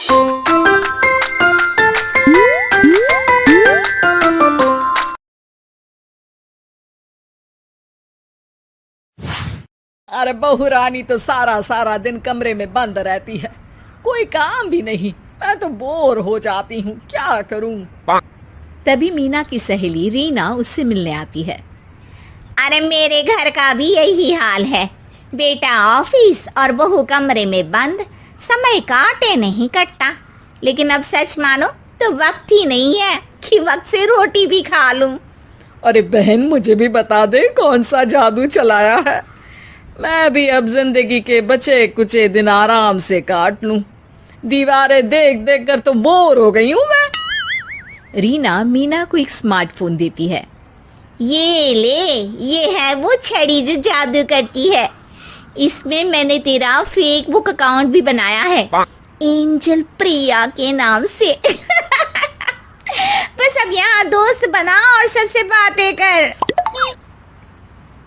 अरे बहू रानी तो सारा सारा दिन कमरे में बंद रहती है, कोई काम भी नहीं। मैं तो बोर हो जाती हूँ, क्या करूँ। तभी मीना की सहेली रीना उससे मिलने आती है। अरे मेरे घर का भी यही हाल है, बेटा ऑफिस और बहू कमरे में बंद, समय काटे नहीं कटता। लेकिन अब सच मानो तो वक्त ही नहीं है कि वक्त से रोटी भी खा लूं। अरे बहन, मुझे भी बता दे कौन सा जादू चलाया है, मैं भी अब जिंदगी के बचे कुचे दिन आराम से काट लूं। दीवारें देख देख कर तो बोर हो गई हूं मैं। रीना मीना को एक स्मार्टफोन देती है। ये ले, ये है वो छड़ी जो जादू करती है। इसमें मैंने तेरा फेसबुक अकाउंट भी बनाया है, एंजल प्रिया के नाम से। बस अब यहाँ दोस्त बना और सबसे बातें कर।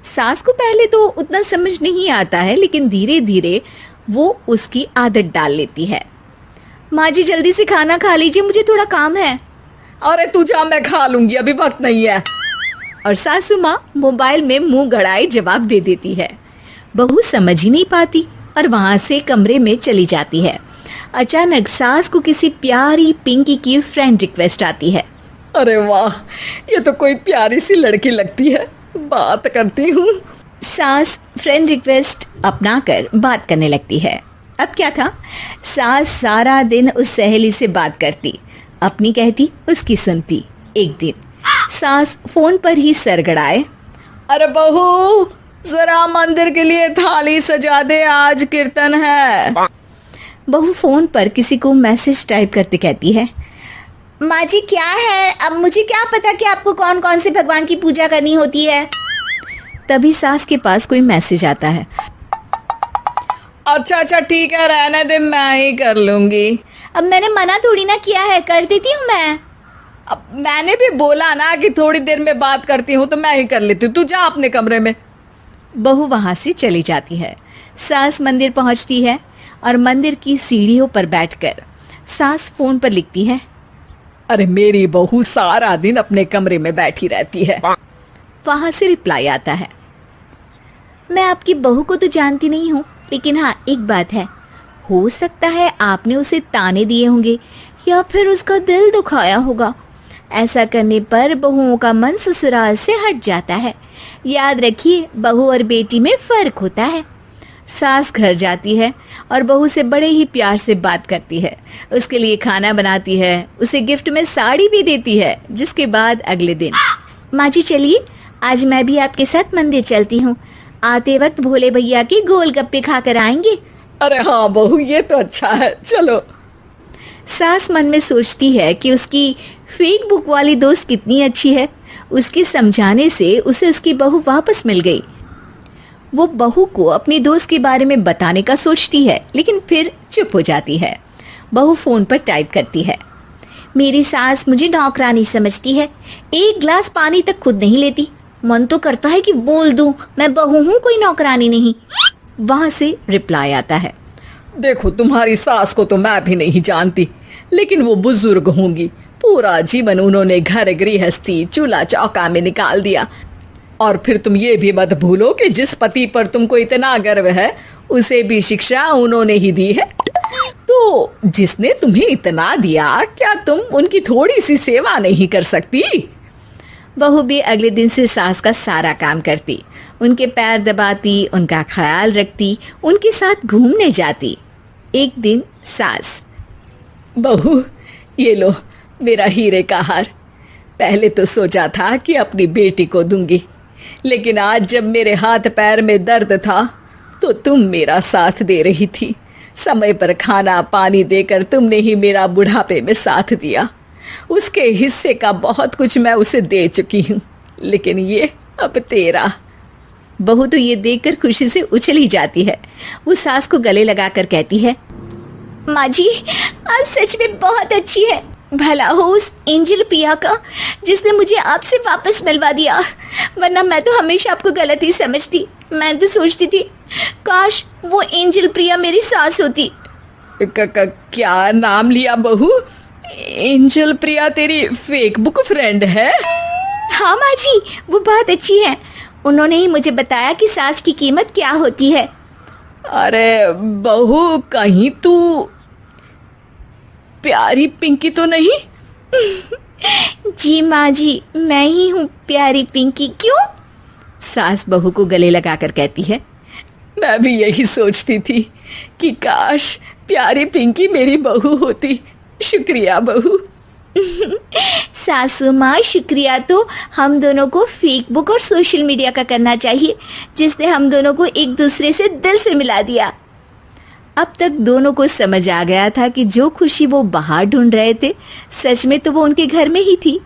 सास को पहले तो उतना समझ नहीं आता है, लेकिन धीरे धीरे वो उसकी आदत डाल लेती है। माँ जी जल्दी से खाना खा लीजिए, मुझे थोड़ा काम है। अरे तू जा, मैं खा लूंगी, अभी वक्त नहीं है। और सासू माँ मोबाइल में मुंह गड़ाए जवाब दे देती है। बहू समझ ही नहीं पाती और वहां से कमरे में चली जाती है। अचानक सास को किसी प्यारी पिंकी की फ्रेंड रिक्वेस्ट आती है। अरे वाह, ये तो कोई प्यारी सी लड़की लगती है, बात करती हूँ। सास फ्रेंड रिक्वेस्ट अपनाकर बात करने लगती है। अब क्या था, सास सारा दिन उस सहेली से बात करती, अपनी कहती उसकी सुनती। एक दिन सास फोन पर ही सर गड़ाए। अरे बहू, जरा मंदिर के लिए थाली सजा दे, आज कीर्तन है। बहू फोन पर किसी को मैसेज टाइप करते कहती है। माँ जी क्या है, अब मुझे क्या पता कि आपको कौन कौन से भगवान की पूजा करनी होती है। तभी सास के पास कोई मैसेज आता है। अच्छा अच्छा ठीक है, रहने दे, मैं ही कर लूंगी। अब मैंने मना थोड़ी ना किया है, कर देती हूँ मैं। अब मैंने भी बोला ना कि थोड़ी देर में बात करती हूँ, तो मैं ही कर लेती हूँ, तू जा अपने कमरे में। बहू वहां से चली जाती है। सास मंदिर पहुंचती है और मंदिर की सीढ़ियों पर बैठकर सास फोन पर लिखती है। अरे मेरी बहू सारा दिन अपने कमरे में बैठी रहती है। वहां से रिप्लाई आता है। मैं आपकी बहू को तो जानती नहीं हूँ, लेकिन हाँ एक बात है, हो सकता है आपने उसे ताने दिए होंगे या फिर उसका दिल दुखाया होगा। ऐसा करने पर बहुओं का मन ससुराल से हट जाता है। याद रखिए, बहू और बेटी में फर्क होता है। सास घर जाती है और बहू से बड़े ही प्यार से बात करती है, उसके लिए खाना बनाती है, उसे गिफ्ट में साड़ी भी देती है। जिसके बाद अगले दिन, माँ जी चलिए, आज मैं भी आपके साथ मंदिर चलती हूँ, आते वक्त भोले भैया के गोलगप्पे खाकर आएंगे। अरे हाँ बहू, ये तो अच्छा है, चलो। सास मन में सोचती है कि उसकी फेसबुक वाली दोस्त कितनी अच्छी है। उसके समझाने से उसे उसकी बहू वापस मिल गई। वो बहू को अपनी दोस्त के बारे में बताने का सोचती है, लेकिन फिर चुप हो जाती है। बहू फोन पर टाइप करती है। मेरी सास मुझे नौकरानी समझती है, एक गिलास पानी तक खुद नहीं लेती। मन तो करता है कि बोल दूं, मैं बहू हूँ, कोई नौकरानी नहीं। वहां से रिप्लाई आता है। देखो, तुम्हारी सास को तो मैं भी नहीं जानती, लेकिन वो बुजुर्ग होंगी। पूरा जीवन उन्होंने घर गृहस्थी चूल्हा चौका में निकाल दिया। और फिर तुम ये भी मत भूलो कि जिस पति पर तुमको इतना गर्व है, उसे भी शिक्षा उन्होंने ही दी है। तो जिसने तुम्हें इतना दिया, क्या तुम उनकी थोड़ी सी सेवा नहीं कर सकती? बहू भी अगले दिन से सास का सारा काम करती, उनके पैर दबाती, उनका ख्याल रखती, उनके साथ घूमने जाती। एक दिन सास, बहू ये लो मेरा हीरे का हार। पहले तो सोचा था कि अपनी बेटी को दूंगी, लेकिन आज जब मेरे हाथ पैर में दर्द था तो तुम मेरा साथ दे रही थी। समय पर खाना पानी देकर तुमने ही मेरा बुढ़ापे में साथ दिया। उसके हिस्से का बहुत कुछ मैं उसे दे चुकी हूँ, लेकिन ये अब तेरा। बहू तो ये देखकर खुशी से उछली जाती है। वो सास को गले लगाकर कहती है, माँ जी आज सच में बहुत अच्छी है। भला हो उस एंजल प्रिया का जिसने मुझे आपसे वापस मिलवा दिया, वरना मैं तो हमेशा आपको गलत ही समझती। मैं तो सोचती थी काश वो एंजल प्रिया मेरी सास होती। क्या नाम लिया बहू? एंजल प्रिया तेरी फेसबुक फ्रेंड है? हाँ माँ जी, वो बहुत अच्छी है। उन्होंने ही मुझे बताया कि सास की कीमत क्या होती है। अरे बहू, कहीं तू प्यारी पिंकी तो नहीं? जी माँ जी, मैं ही हूँ प्यारी पिंकी। क्यों? सास बहू को गले लगाकर कहती है। मैं भी यही सोचती थी कि काश प्यारी पिंकी मेरी बहू होती। शुक्रिया बहू। सासू माँ, शुक्रिया तो हम दोनों को फेसबुक और सोशल मीडिया का करना चाहिए, जिसने हम दोनों को एक दूसरे से दिल से मिला दिया। अब तक दोनों को समझ आ गया था कि जो खुशी वो बाहर ढूंढ रहे थे, सच में तो वो उनके घर में ही थी।